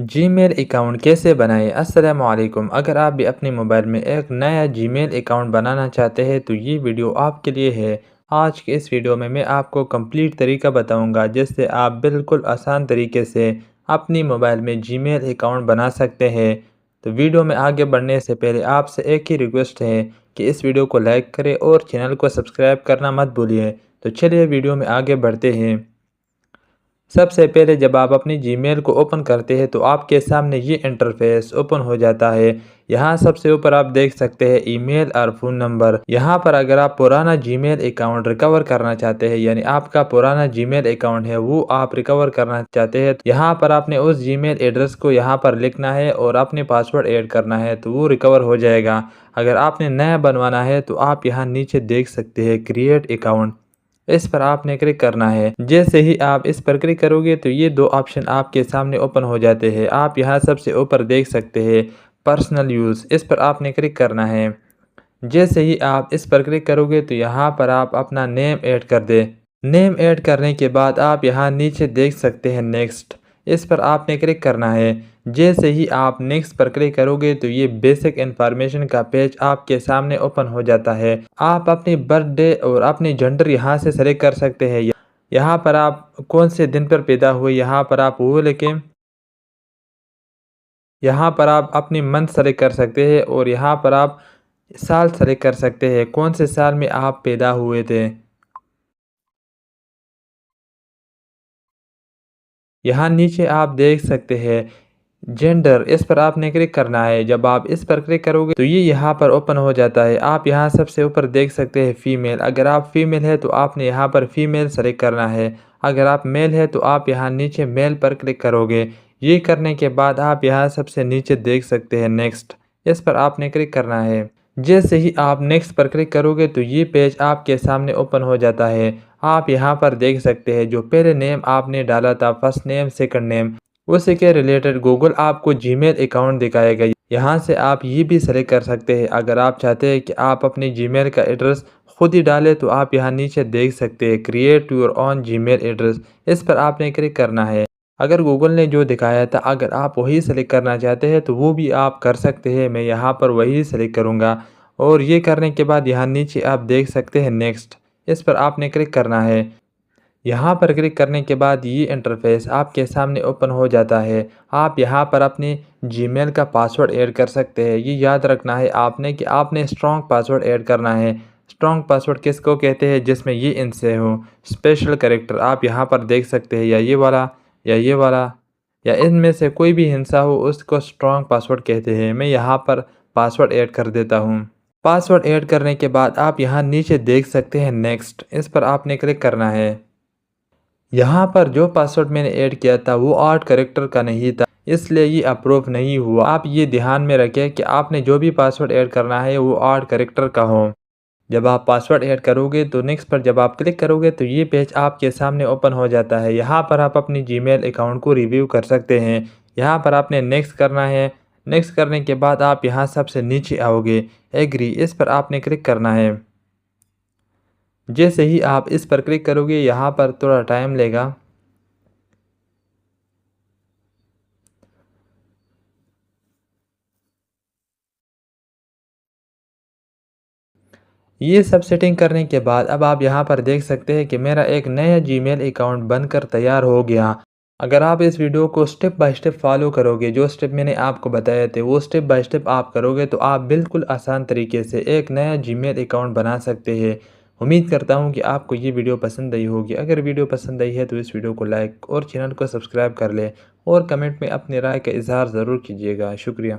Gmail account कैसे बनाएं? अस्सलाम वालेकुम। अगर आप भी अपने मोबाइल में एक नया जीमेल अकाउंट बनाना चाहते हैं तो ये वीडियो आपके लिए है। आज के इस वीडियो में मैं आपको कंप्लीट तरीका बताऊंगा जिससे आप बिल्कुल आसान तरीके से अपनी मोबाइल में जीमेल अकाउंट बना सकते हैं। तो वीडियो में आगे बढ़ने से पहले आपसे एक ही रिक्वेस्ट है कि इस वीडियो को लाइक करें और चैनल को सब्सक्राइब करना मत भूलिए। तो चलिए वीडियो में आगे बढ़ते हैं। सबसे पहले जब आप अपनी जीमेल को ओपन करते हैं तो आपके सामने ये इंटरफेस ओपन हो जाता है। यहाँ सबसे ऊपर आप देख सकते हैं ईमेल और फ़ोन नंबर। यहाँ पर अगर आप पुराना जीमेल अकाउंट रिकवर करना चाहते हैं यानी आपका पुराना जीमेल अकाउंट है वो आप रिकवर करना चाहते हैं, यहाँ पर आपने उस जीमेल एड्रेस को यहाँ पर लिखना है और अपने पासवर्ड ऐड करना है तो वो रिकवर हो जाएगा। अगर आपने नया बनवाना है तो आप यहाँ नीचे देख सकते हैं क्रिएट अकाउंट, इस पर आपने क्लिक करना है। जैसे ही आप इस पर क्लिक करोगे तो ये दो ऑप्शन आपके सामने ओपन हो जाते हैं। आप यहाँ सबसे ऊपर देख सकते हैं पर्सनल यूज़, इस पर आपने क्लिक करना है। जैसे ही आप इस पर क्लिक करोगे तो यहाँ पर आप अपना नेम ऐड कर दें। नेम ऐड करने के बाद आप यहाँ नीचे देख सकते हैं नेक्स्ट, इस पर आपने क्लिक करना है। जैसे ही आप नेक्स्ट पर क्लिक करोगे तो ये बेसिक इन्फॉर्मेशन का पेज आपके सामने ओपन हो जाता है। आप अपनी बर्थडे और अपनी जेंडर यहाँ से सेलेक्ट कर सकते हैं। यहाँ पर आप कौन से दिन पर पैदा हुए यहाँ पर आप वो लिखें। यहाँ पर आप अपनी मंथ सेलेक्ट कर सकते हैं और यहाँ पर आप साल सेलेक्ट कर सकते हैं, कौन से साल में आप पैदा हुए थे। यहाँ नीचे आप देख सकते हैं जेंडर, इस पर आपने क्लिक करना है। जब आप इस पर क्लिक करोगे तो ये यहाँ पर ओपन हो जाता है। आप यहाँ सबसे ऊपर देख सकते हैं फीमेल, अगर आप फीमेल है तो आपने यहाँ पर फीमेल सेलेक्ट करना है। अगर आप मेल है तो आप यहाँ नीचे मेल पर क्लिक करोगे। ये करने के बाद आप यहाँ सबसे नीचे देख सकते हैं नेक्स्ट, इस पर आपने क्लिक करना है। जैसे ही आप नेक्स्ट पर क्लिक करोगे तो ये पेज आपके सामने ओपन हो जाता है। आप यहाँ पर देख सकते हैं जो पहले नेम आपने डाला था फर्स्ट नेम सेकंड नेम, उसी के रिलेटेड गूगल आपको जीमेल अकाउंट दिखाएगा। यहाँ से आप ये भी सेलेक्ट कर सकते हैं। अगर आप चाहते हैं कि आप अपने जीमेल का एड्रेस खुद ही डालें तो आप यहाँ नीचे देख सकते हैं create your own Gmail address, इस पर आपने क्लिक करना है। अगर गूगल ने जो दिखाया था अगर आप वही सेलेक्ट करना चाहते हैं तो वो भी आप कर सकते हैं। मैं यहाँ पर वही सेलेक्ट करूँगा और ये करने के बाद यहाँ नीचे आप देख सकते हैं नेक्स्ट, इस पर आपने क्लिक करना है। यहाँ पर क्लिक करने के बाद ये इंटरफेस आपके सामने ओपन हो जाता है। आप यहाँ पर अपने जीमेल का पासवर्ड ऐड कर सकते हैं। ये याद रखना है आपने कि आपने स्ट्रॉन्ग पासवर्ड ऐड करना है। स्ट्रॉन्ग पासवर्ड किसको कहते हैं? जिसमें ये इनसे हो स्पेशल कैरेक्टर आप यहाँ पर देख सकते हैं, या ये वाला या ये वाला या इनमें से कोई भी हिंसा हो उसको स्ट्रॉन्ग पासवर्ड कहते हैं। मैं यहाँ पर पासवर्ड ऐड कर देता हूँ। पासवर्ड ऐड करने के बाद आप यहाँ नीचे देख सकते हैं नेक्स्ट, इस पर आपने क्लिक करना है। यहाँ पर जो पासवर्ड मैंने ऐड किया था वो 8 कैरेक्टर का नहीं था, इसलिए ये अप्रूव नहीं हुआ। आप ये ध्यान में रखें कि आपने जो भी पासवर्ड ऐड करना है वो 8 कैरेक्टर का हो। जब आप पासवर्ड ऐड करोगे तो नेक्स्ट पर जब आप क्लिक करोगे तो ये पेज आपके सामने ओपन हो जाता है। यहाँ पर आप अपनी जीमेल अकाउंट को रिव्यू कर सकते हैं। यहाँ पर आपने नेक्स्ट करना है। नेक्स्ट करने के बाद आप यहाँ सबसे नीचे आओगे एग्री, इस पर आपने क्लिक करना है। जैसे ही आप इस पर क्लिक करोगे यहाँ पर थोड़ा टाइम लेगा। ये सब सेटिंग करने के बाद अब आप यहाँ पर देख सकते हैं कि मेरा एक नया जीमेल अकाउंट बनकर तैयार हो गया। अगर आप इस वीडियो को स्टेप बाय स्टेप फॉलो करोगे, जो स्टेप मैंने आपको बताए थे वो स्टेप बाय स्टेप आप करोगे तो आप बिल्कुल आसान तरीके से एक नया जीमेल अकाउंट बना सकते हैं। उम्मीद करता हूँ कि आपको ये वीडियो पसंद आई होगी। अगर वीडियो पसंद आई है तो इस वीडियो को लाइक और चैनल को सब्सक्राइब कर लें और कमेंट में अपनी राय का इजहार ज़रूर कीजिएगा। शुक्रिया।